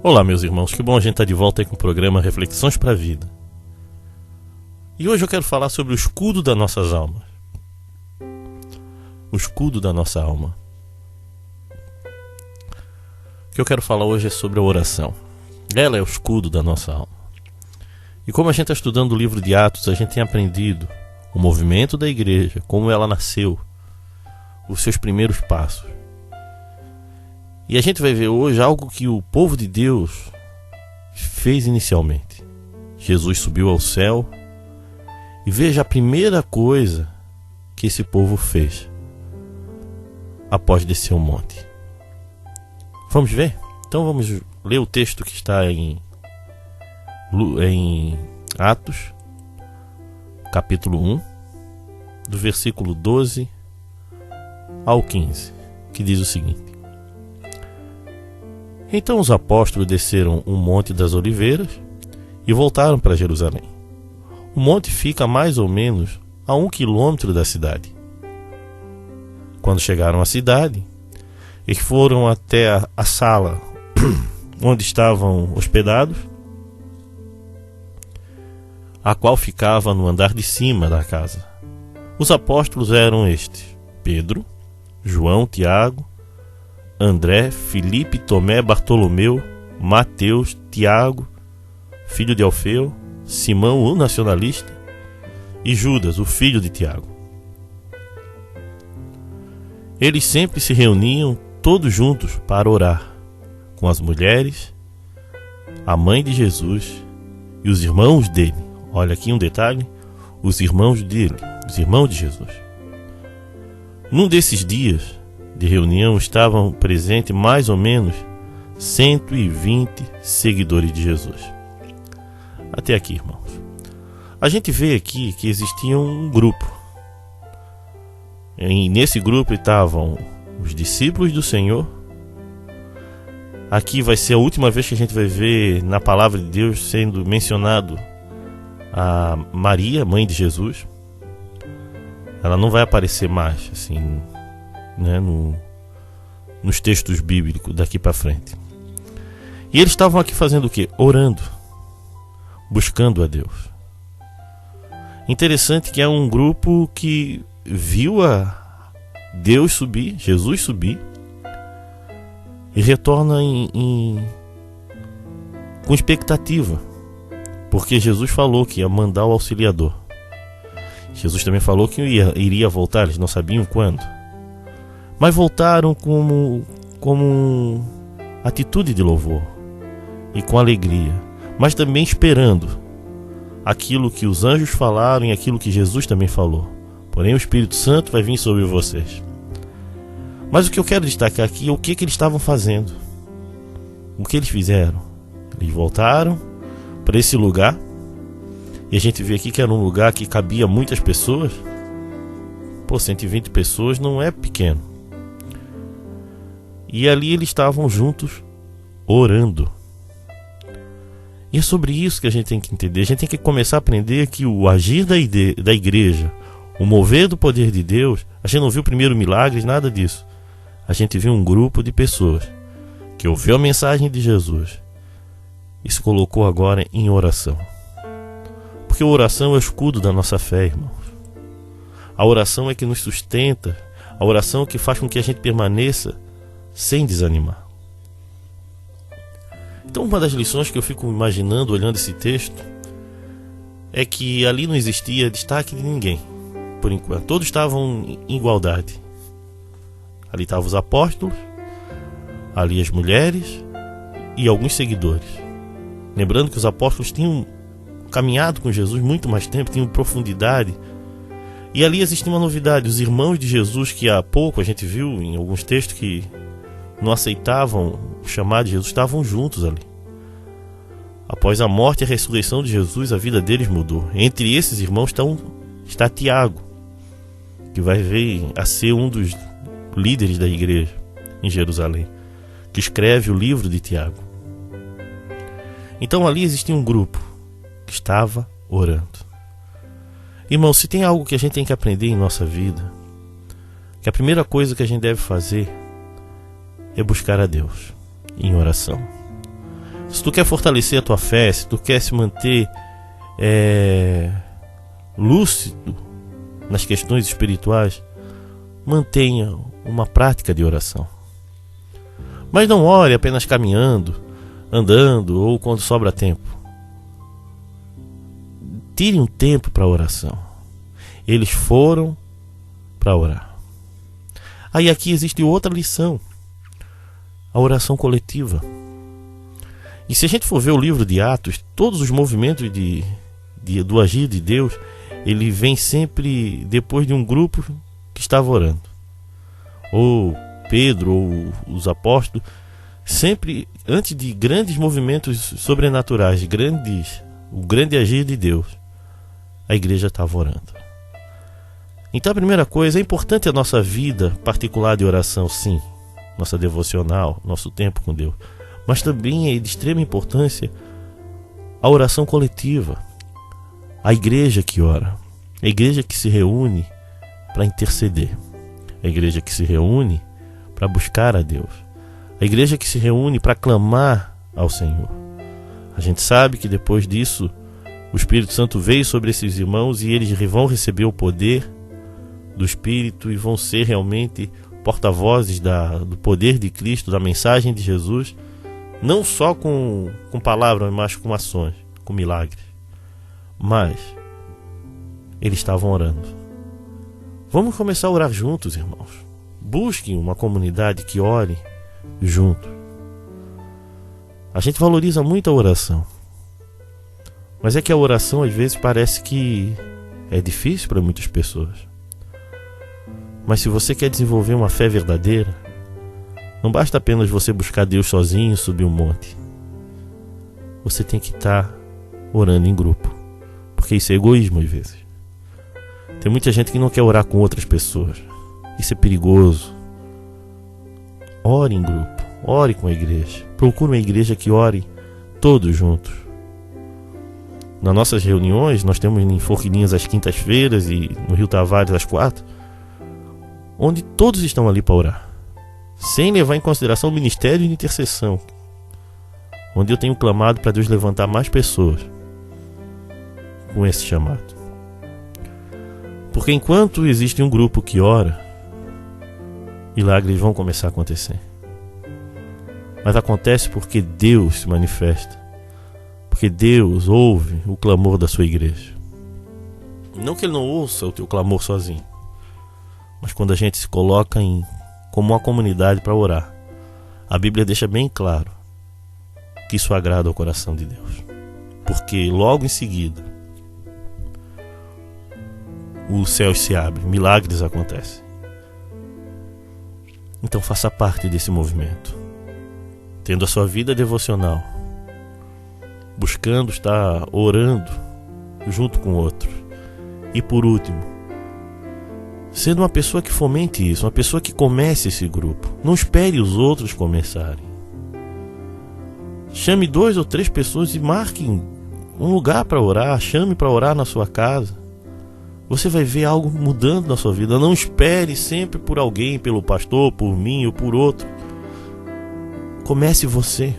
Olá, meus irmãos, que bom a gente estar de volta aí com o programa Reflexões para a Vida. E hoje eu quero falar sobre o escudo das nossas almas. O escudo da nossa alma. O que eu quero falar hoje é sobre a oração. Ela é o escudo da nossa alma. E como a gente está estudando o livro de Atos, a gente tem aprendido o movimento da igreja, como ela nasceu, os seus primeiros passos. E a gente vai ver hoje algo que o povo de Deus fez inicialmente. Jesus subiu ao céu e veja a primeira coisa que esse povo fez após descer o monte. Vamos ver? Então vamos ler o texto que está em Atos, capítulo 1, do versículo 12 ao 15, que diz o seguinte: Então os apóstolos desceram o Monte das Oliveiras e voltaram para Jerusalém. O monte fica mais ou menos a 1 quilômetro da cidade. Quando chegaram à cidade, eles foram até a sala onde estavam hospedados, a qual ficava no andar de cima da casa. Os apóstolos eram estes: Pedro, João, Tiago, André, Filipe, Tomé, Bartolomeu, Mateus, Tiago, filho de Alfeu, Simão, o nacionalista, e Judas, o filho de Tiago. Eles sempre se reuniam todos juntos para orar, com as mulheres, a mãe de Jesus e os irmãos dele. Olha aqui um detalhe: os irmãos dele, os irmãos de Jesus. Num desses dias de reunião estavam presentes mais ou menos 120 seguidores de Jesus. Até aqui, irmãos. A gente vê aqui que existia um grupo. E nesse grupo estavam os discípulos do Senhor. Aqui vai ser a última vez que a gente vai ver na palavra de Deus sendo mencionado a Maria, mãe de Jesus. Ela não vai aparecer mais assim, né, nos textos bíblicos daqui para frente. E eles estavam aqui fazendo o quê? Orando, buscando a Deus. Interessante que é um grupo que viu a Deus subir, Jesus subir, e retorna com expectativa, porque Jesus falou que ia mandar o auxiliador. Jesus também falou que iria voltar, eles não sabiam quando. Mas voltaram como atitude de louvor e com alegria, mas também esperando aquilo que os anjos falaram e aquilo que Jesus também falou. Porém o Espírito Santo vai vir sobre vocês. Mas o que eu quero destacar aqui é o que eles estavam fazendo. O que eles fizeram? Eles voltaram para esse lugar, e a gente vê aqui que era um lugar que cabia muitas pessoas. 120 pessoas não é pequeno. E ali eles estavam juntos, orando. E é sobre isso que a gente tem que entender. A gente tem que começar a aprender que o agir da igreja, o mover do poder de Deus, a gente não viu primeiro milagres, nada disso. A gente viu um grupo de pessoas que ouviu a mensagem de Jesus e se colocou agora em oração. Porque a oração é o escudo da nossa fé, irmãos. A oração é que nos sustenta. A oração é que faz com que a gente permaneça sem desanimar. Então, uma das lições que eu fico imaginando olhando esse texto é que ali não existia destaque de ninguém, por enquanto. Todos estavam em igualdade. Ali estavam os apóstolos, ali as mulheres e alguns seguidores. Lembrando que os apóstolos tinham caminhado com Jesus muito mais tempo, tinham profundidade. E ali existia uma novidade: os irmãos de Jesus, que há pouco a gente viu em alguns textos que não aceitavam o chamado de Jesus, estavam juntos ali. Após a morte e a ressurreição de Jesus, a vida deles mudou. Entre esses irmãos está Tiago, que vai vir a ser um dos líderes da igreja em Jerusalém, que escreve o livro de Tiago. Então ali existia um grupo que estava orando. Irmão, se tem algo que a gente tem que aprender em nossa vida, que a primeira coisa que a gente deve fazer é buscar a Deus em oração. Se tu quer fortalecer a tua fé, se tu quer se manter lúcido nas questões espirituais, mantenha uma prática de oração. Mas não ore apenas caminhando, andando ou quando sobra tempo. Tire um tempo para oração. Eles foram para orar. Aí aqui existe outra lição: a oração coletiva. E se a gente for ver o livro de Atos, todos os movimentos do agir de Deus, ele vem sempre depois de um grupo que estava orando. Ou Pedro, ou os apóstolos, sempre antes de grandes movimentos sobrenaturais, o grande agir de Deus, a igreja estava orando. Então a primeira coisa, é importante a nossa vida particular de oração, sim, nossa devocional, nosso tempo com Deus, mas também é de extrema importância a oração coletiva, a igreja que ora, a igreja que se reúne para interceder, a igreja que se reúne para buscar a Deus, a igreja que se reúne para clamar ao Senhor. A gente sabe que depois disso o Espírito Santo veio sobre esses irmãos e eles vão receber o poder do Espírito e vão ser realmente porta-vozes do poder de Cristo, da mensagem de Jesus, não só com palavras, mas com ações, com milagres. Mas eles estavam orando. Vamos começar a orar juntos, irmãos. Busquem uma comunidade que ore junto. A gente valoriza muito a oração, mas é que a oração às vezes parece que é difícil para muitas pessoas. Mas se você quer desenvolver uma fé verdadeira, não basta apenas você buscar Deus sozinho, subir um monte. Você tem que estar orando em grupo, porque isso é egoísmo às vezes. Tem muita gente que não quer orar com outras pessoas. Isso é perigoso. Ore em grupo, ore com a igreja. Procure uma igreja que ore todos juntos. Nas nossas reuniões, nós temos em Forquilinhas às quintas-feiras e no Rio Tavares às 4, onde todos estão ali para orar, sem levar em consideração o ministério de intercessão, onde eu tenho clamado para Deus levantar mais pessoas com esse chamado. Porque enquanto existe um grupo que ora, milagres vão começar a acontecer. Mas acontece porque Deus se manifesta, porque Deus ouve o clamor da sua igreja. Não que Ele não ouça o teu clamor sozinho, mas quando a gente se coloca como uma comunidade para orar, a Bíblia deixa bem claro que isso agrada ao coração de Deus. Porque logo em seguida, os céus se abrem, milagres acontecem. Então faça parte desse movimento, tendo a sua vida devocional, buscando estar orando junto com outros. E por último, sendo uma pessoa que fomente isso, uma pessoa que comece esse grupo. Não espere os outros começarem. Chame 2 ou 3 pessoas e marque um lugar para orar. Chame para orar na sua casa. Você vai ver algo mudando na sua vida. Não espere sempre por alguém, pelo pastor, por mim ou por outro. Comece você.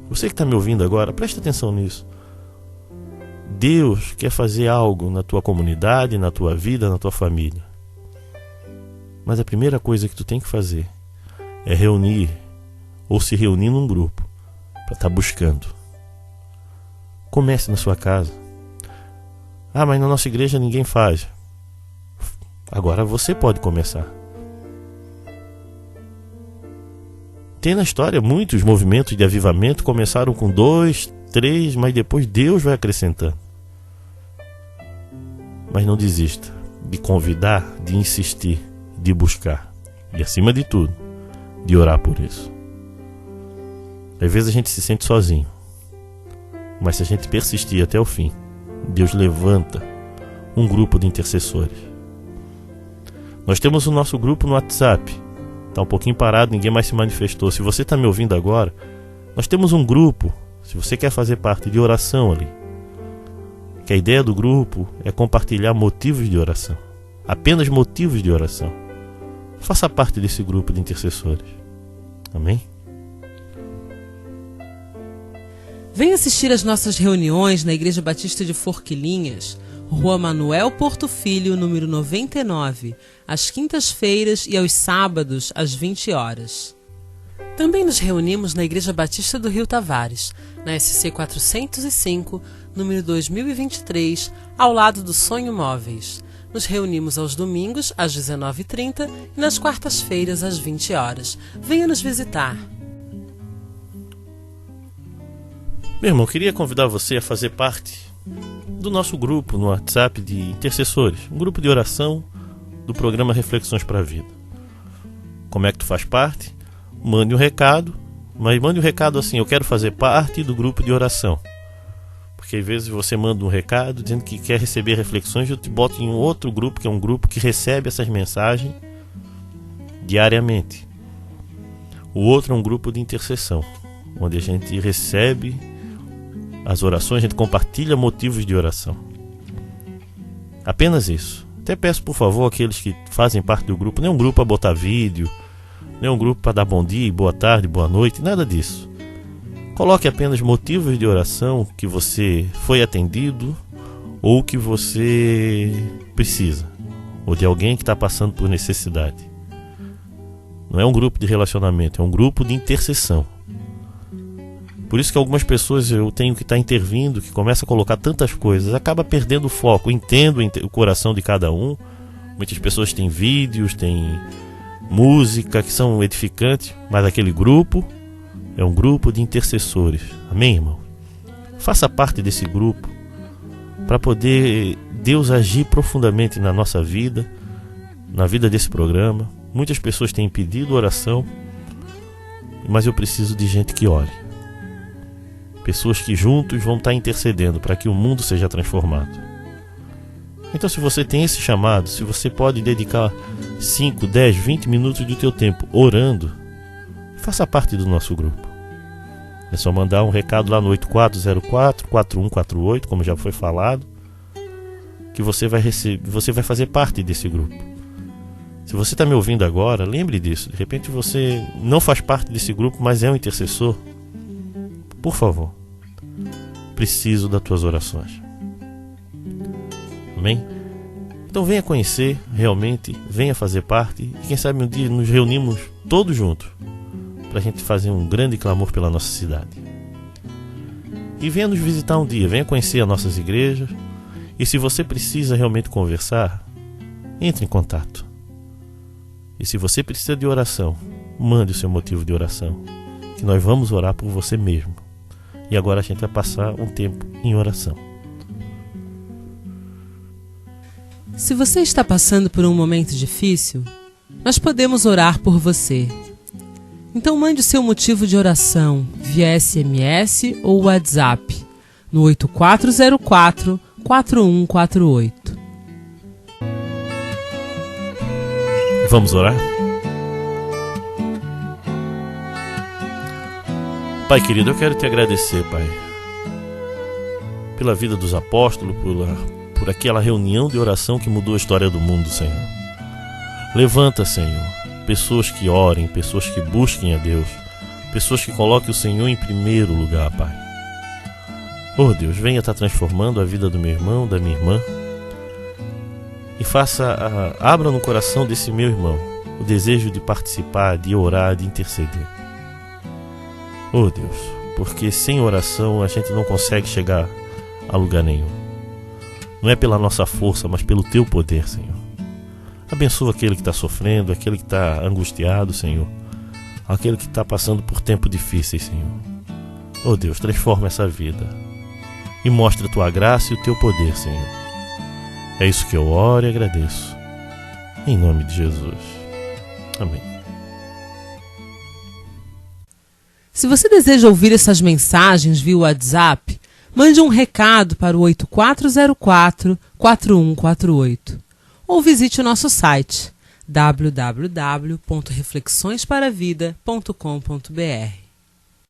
Você que está me ouvindo agora, preste atenção nisso. Deus quer fazer algo na tua comunidade, na tua vida, na tua família. Mas a primeira coisa que tu tem que fazer é reunir ou se reunir num grupo para estar buscando. Comece na sua casa. Ah, mas na nossa igreja ninguém faz. Agora você pode começar. Tem na história muitos movimentos de avivamento começaram com 2, 3, mas depois Deus vai acrescentando. Mas não desista de convidar, de insistir, de buscar. E acima de tudo, de orar por isso. Às vezes a gente se sente sozinho, mas se a gente persistir até o fim, Deus levanta um grupo de intercessores. Nós temos o nosso grupo no WhatsApp. Está um pouquinho parado, ninguém mais se manifestou. Se você está me ouvindo agora, nós temos um grupo, se você quer fazer parte, de oração ali. Que a ideia do grupo é compartilhar motivos de oração. Apenas motivos de oração. Faça parte desse grupo de intercessores. Amém? Venha assistir às nossas reuniões na Igreja Batista de Forquilinhas, Rua Manuel Porto Filho, número 99, às quintas-feiras e aos sábados, às 20 horas. Também nos reunimos na Igreja Batista do Rio Tavares, na SC 405, número 2023, ao lado do Sonho Móveis. Nos reunimos aos domingos, às 19h30 e nas quartas-feiras, às 20 horas. Venha nos visitar. Meu irmão, queria convidar você a fazer parte do nosso grupo no WhatsApp de intercessores, um grupo de oração do programa Reflexões para a Vida. Como é que tu faz parte? Mande um recado, mas mande um recado assim: eu quero fazer parte do grupo de oração. Porque às vezes você manda um recado dizendo que quer receber reflexões, eu te boto em um outro grupo, que é um grupo que recebe essas mensagens diariamente. O outro é um grupo de intercessão, onde a gente recebe as orações, a gente compartilha motivos de oração. Apenas isso. Até peço, por favor, aqueles que fazem parte do grupo, não é um grupo para botar vídeo, não é um grupo para dar bom dia, boa tarde, boa noite, nada disso. Coloque apenas motivos de oração que você foi atendido ou que você precisa, ou de alguém que está passando por necessidade. Não é um grupo de relacionamento, é um grupo de intercessão. Por isso que algumas pessoas eu tenho que estar intervindo, que começa a colocar tantas coisas, acaba perdendo o foco. Entendo o coração de cada um. Muitas pessoas têm vídeos, têm música que são edificantes, mas aquele grupo é um grupo de intercessores. Amém, irmão? Faça parte desse grupo para poder Deus agir profundamente na nossa vida, na vida desse programa. Muitas pessoas têm pedido oração, mas eu preciso de gente que ore. Pessoas que juntos vão estar intercedendo para que o mundo seja transformado. Então, se você tem esse chamado, se você pode dedicar 5, 10, 20 minutos do teu tempo orando, faça parte do nosso grupo. É só mandar um recado lá no 8404-4148, como já foi falado, que você vai fazer parte desse grupo. Se você está me ouvindo agora, lembre disso. De repente você não faz parte desse grupo, mas é um intercessor. Por favor, preciso das tuas orações. Amém? Então venha conhecer realmente, venha fazer parte. E quem sabe um dia nos reunimos todos juntos para a gente fazer um grande clamor pela nossa cidade. E venha nos visitar um dia, venha conhecer as nossas igrejas. E se você precisa realmente conversar, entre em contato. E se você precisa de oração, mande o seu motivo de oração, que nós vamos orar por você mesmo. E agora a gente vai passar um tempo em oração. Se você está passando por um momento difícil, nós podemos orar por você. Então mande o seu motivo de oração via SMS ou WhatsApp no 8404-4148. Vamos orar? Pai querido, eu quero te agradecer, Pai, pela vida dos apóstolos, por aquela reunião de oração que mudou a história do mundo, Senhor. Levanta, Senhor, pessoas que orem, pessoas que busquem a Deus, pessoas que coloquem o Senhor em primeiro lugar, Pai. Oh Deus, venha estar transformando a vida do meu irmão, da minha irmã, e abra no coração desse meu irmão o desejo de participar, de orar, de interceder. Oh Deus, porque sem oração a gente não consegue chegar a lugar nenhum. Não é pela nossa força, mas pelo Teu poder, Senhor. Abençoa aquele que está sofrendo, aquele que está angustiado, Senhor. Aquele que está passando por tempos difíceis, Senhor. Oh Deus, transforma essa vida e mostra a Tua graça e o Teu poder, Senhor. É isso que eu oro e agradeço. Em nome de Jesus. Amém. Se você deseja ouvir essas mensagens via WhatsApp, mande um recado para o 8404-4148 ou visite o nosso site www.reflexõesparavida.com.br.